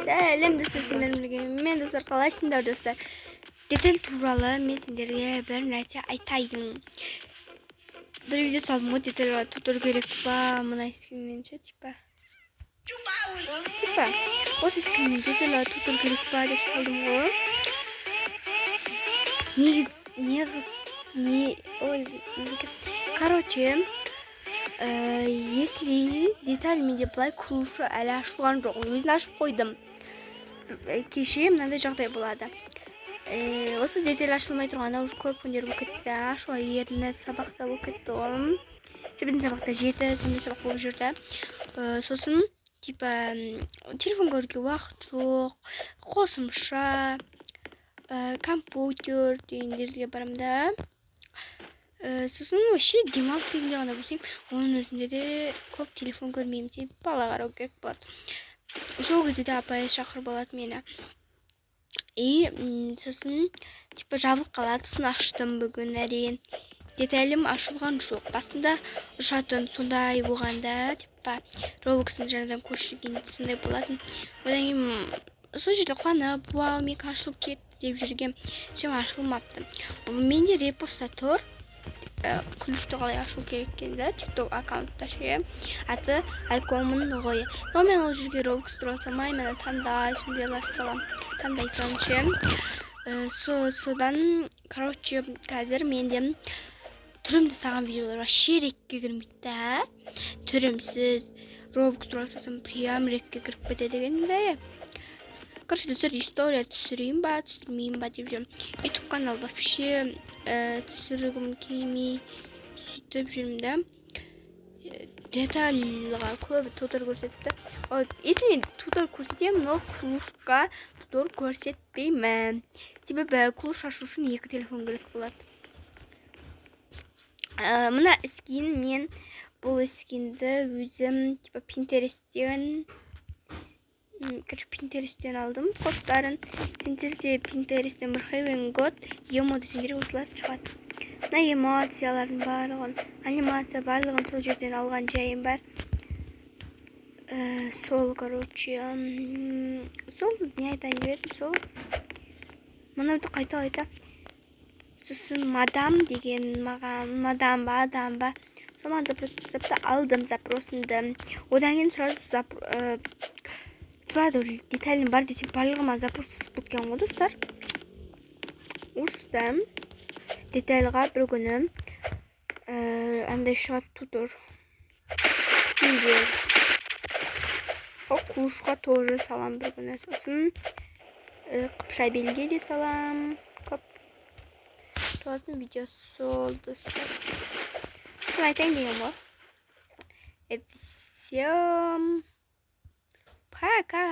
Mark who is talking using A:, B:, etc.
A: Сәлем достар, мен достар, қалайсыңдар достар? Деталь туралы мен сендерге бір нәрсе айтайын. Бір видео салдым ғой, детальға тудыру керек па, мына скринменше типа осы скринмен детальға тудыру керек па деп салдым ғой. Короче, если деталь менде былай күлуші әлі ашылған жоқ, өзін ашып қойдым. Кеше мынандай жағдай болады. Осы деталь ашылмай тұрғанда уже көп күндер болып кетті. Ашуға ерініп сабақта болып кетті ғой. Біздің сабақта 7 сондай сабақ болып жүрді. Сосын типа телефон көруге уақыт жоқ, қосымша, компьютер дегендерге барамын да. Сосын вообще демалыс кезінде ғана болсам, оның өзінде де көп телефон көрмеймін, себебі бала қарау керек болады. Сол кезде де апай шақырып алады мені. Сосын типа жабылып қалады, сосын аштым бүгін әрең. Деталім ашылған жоқ. Басында ұшатын сондай болғанда, типа Roblox'ын жаңадан көшіргенде сондай болатын. Одан кейін сол жерде қуанып, вау, менікі ашылып кетті деп жүргем, чем ашылмапты. Менде репостта тұр. Күлішті қалай ашу керек екенде, TikTok аккаунтта ше. Аты айкомын ғой. Но мен ол жерге Roblox туралы салмаймын, мен таңдай сондайлар салам. Таңдайтын ше. Содан, короче, қазір менде түрімді саған видеолар вообще рекке кірмейді. Түрімсіз Roblox туралы салсам прям рекке кіріп кетеді дегенде. Короче, достар, история түсірейін ба, түсірмейін ба деп жүрмін. YouTube канал вообще түсіргім келмей сөйтіп жүрмін да. Детальға көбі тудыр көрсетті. Если мен тудыр көрсетемін, но клушқа тудыр көрсетпеймін. Себебі клуш ашу үшін 2 телефон керек болады. Мына скин, мен бұл скинді өзім типа Pinterest'ten алдым кодтарын. Сендер де Pinterest'ten бір Heaven God емо десеңдер осылар шығады. Мына эмоциялардың барлығын, анимация барлығын сол жерден алған жайым бар. Сол, короче, сол не айтайын деп едім, сол. Мұнайды қайта. Сосын мадам деген маған, мадам ба. Соған запрос жасапты, алдым запросымды. Одан кейін сразу тұрады, деталін бар десе барлығыма запрос біткен ғой достар. Ұрыстым. Детальға бір күні андай шығады тудыр. Клушқа тоже салам бір күні. Сосын қыпша белге де салам. Көп тұратын видео сол достар. Сосын айтайын деген ғой. Всем пока!